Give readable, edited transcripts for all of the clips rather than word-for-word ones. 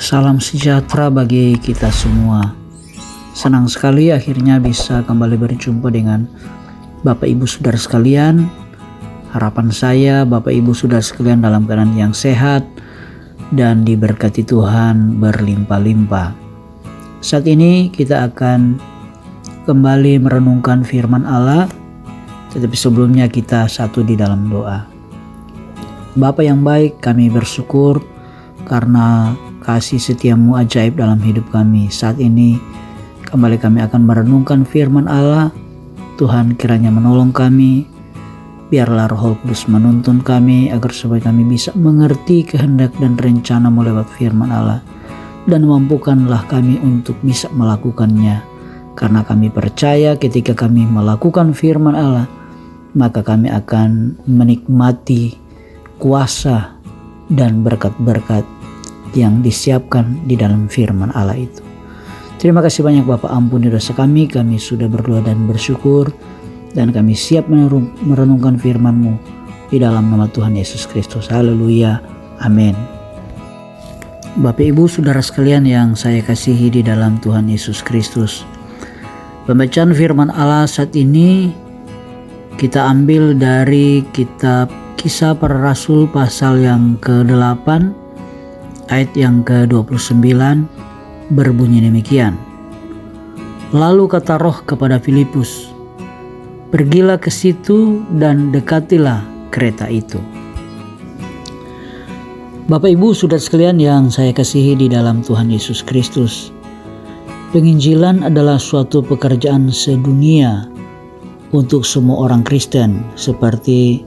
Salam sejahtera bagi kita semua. Senang sekali akhirnya bisa kembali berjumpa dengan Bapak Ibu Saudara sekalian. Harapan saya Bapak Ibu Saudara sekalian dalam keadaan yang sehat dan diberkati Tuhan berlimpah-limpah. Saat ini kita akan kembali merenungkan firman Allah, tetapi sebelumnya kita satu di dalam doa. Bapa yang baik, kami bersyukur karena kasih setiamu ajaib dalam hidup kami. Saat ini kembali kami akan merenungkan firman Allah. Tuhan kiranya menolong kami. Biarlah Roh Kudus menuntun kami agar supaya kami bisa mengerti kehendak dan rencana lewat firman Allah. Dan mampukanlah kami untuk bisa melakukannya. Karena kami percaya ketika kami melakukan firman Allah, maka kami akan menikmati kuasa dan berkat-berkat yang disiapkan di dalam firman Allah itu. Terima kasih banyak Bapa, ampuni dosa kami sudah berdoa dan bersyukur, dan kami siap merenungkan firman-Mu di dalam nama Tuhan Yesus Kristus. Haleluya, amin. Bapak Ibu Saudara sekalian yang saya kasihi di dalam Tuhan Yesus Kristus, pembacaan firman Allah saat ini kita ambil dari kitab Kisah Para Rasul pasal yang ke-8 ayat yang ke-29 berbunyi demikian. Lalu kata Roh kepada Filipus, pergilah ke situ dan dekatilah kereta itu. Bapak Ibu Saudara sekalian yang saya kasihi di dalam Tuhan Yesus Kristus, penginjilan adalah suatu pekerjaan sedunia untuk semua orang Kristen, seperti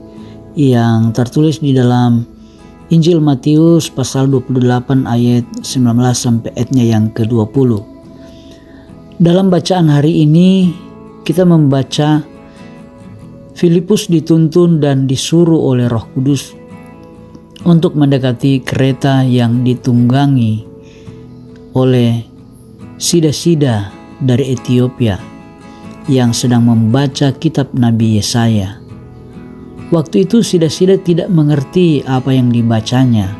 yang tertulis di dalam Injil Matius pasal 28 ayat 19 sampai ayatnya yang ke-20. Dalam bacaan hari ini kita membaca Filipus dituntun dan disuruh oleh Roh Kudus untuk mendekati kereta yang ditunggangi oleh sida-sida dari Ethiopia yang sedang membaca kitab Nabi Yesaya. Waktu itu sida-sida tidak mengerti apa yang dibacanya.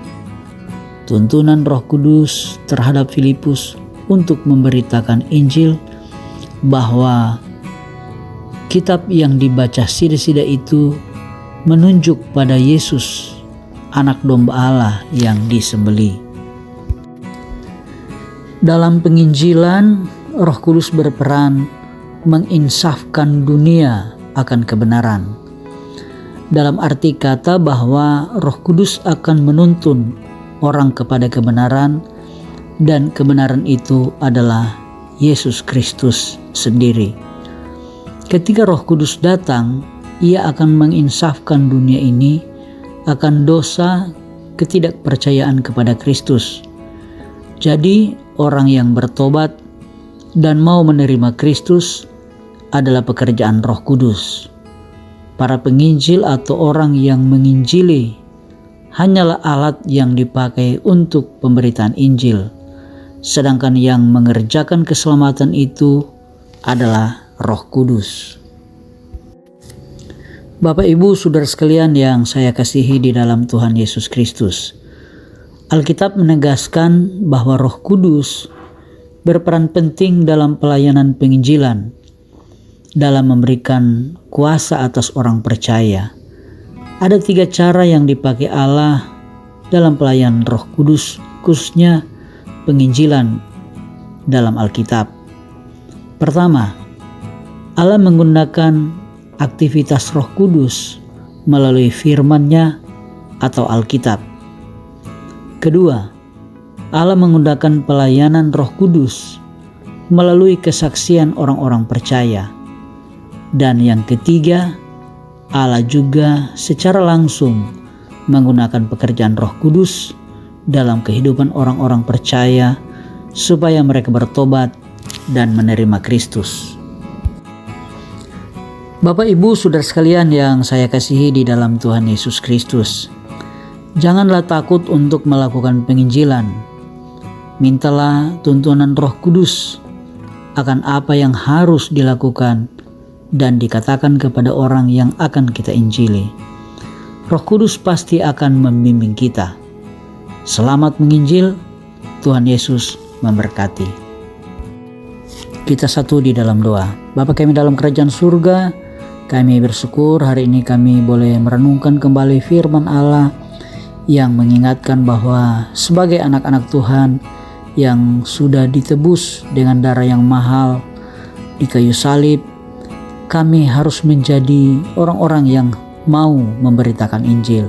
Tuntunan Roh Kudus terhadap Filipus untuk memberitakan Injil bahwa kitab yang dibaca sida-sida itu menunjuk pada Yesus, anak domba Allah yang disembelih. Dalam penginjilan, Roh Kudus berperan menginsafkan dunia akan kebenaran. Dalam arti kata bahwa Roh Kudus akan menuntun orang kepada kebenaran, dan kebenaran itu adalah Yesus Kristus sendiri. Ketika Roh Kudus datang, Ia akan menginsafkan dunia ini akan dosa ketidakpercayaan kepada Kristus. Jadi orang yang bertobat dan mau menerima Kristus adalah pekerjaan Roh Kudus. Para penginjil atau orang yang menginjili hanyalah alat yang dipakai untuk pemberitaan Injil, sedangkan yang mengerjakan keselamatan itu adalah Roh Kudus. Bapak Ibu Saudara sekalian yang saya kasihi di dalam Tuhan Yesus Kristus, Alkitab menegaskan bahwa Roh Kudus berperan penting dalam pelayanan penginjilan, dalam memberikan kuasa atas orang percaya. Ada 3 cara yang dipakai Allah dalam pelayanan Roh Kudus, khususnya penginjilan dalam Alkitab. Pertama, Allah menggunakan aktivitas Roh Kudus melalui firman-Nya atau Alkitab. Kedua, Allah menggunakan pelayanan Roh Kudus melalui kesaksian orang-orang percaya. Dan yang ketiga, Allah juga secara langsung menggunakan pekerjaan Roh Kudus dalam kehidupan orang-orang percaya supaya mereka bertobat dan menerima Kristus. Bapak Ibu Saudara sekalian yang saya kasihi di dalam Tuhan Yesus Kristus, janganlah takut untuk melakukan penginjilan. Mintalah tuntunan Roh Kudus akan apa yang harus dilakukan dan dikatakan kepada orang yang akan kita injili. Roh Kudus pasti akan membimbing kita. Selamat menginjil Tuhan Yesus memberkati. Kita satu di dalam doa. Bapa kami dalam kerajaan surga, kami bersyukur hari ini kami boleh merenungkan kembali firman Allah yang mengingatkan bahwa sebagai anak-anak Tuhan yang sudah ditebus dengan darah yang mahal di kayu salib, kami harus menjadi orang-orang yang mau memberitakan Injil.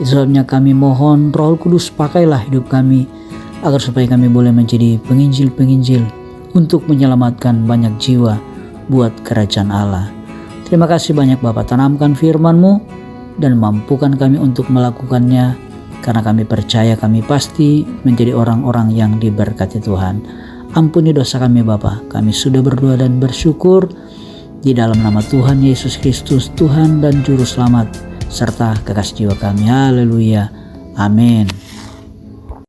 Itu sebabnya kami mohon Roh Kudus pakailah hidup kami agar supaya kami boleh menjadi penginjil-penginjil untuk menyelamatkan banyak jiwa buat kerajaan Allah. Terima kasih banyak Bapa, tanamkan firman-Mu dan mampukan kami untuk melakukannya, karena kami percaya kami pasti menjadi orang-orang yang diberkati Tuhan. Ampuni dosa kami Bapa, kami sudah berdoa dan bersyukur di dalam nama Tuhan Yesus Kristus, Tuhan dan Juru Selamat serta kekasih jiwa kami. Haleluya. Amin.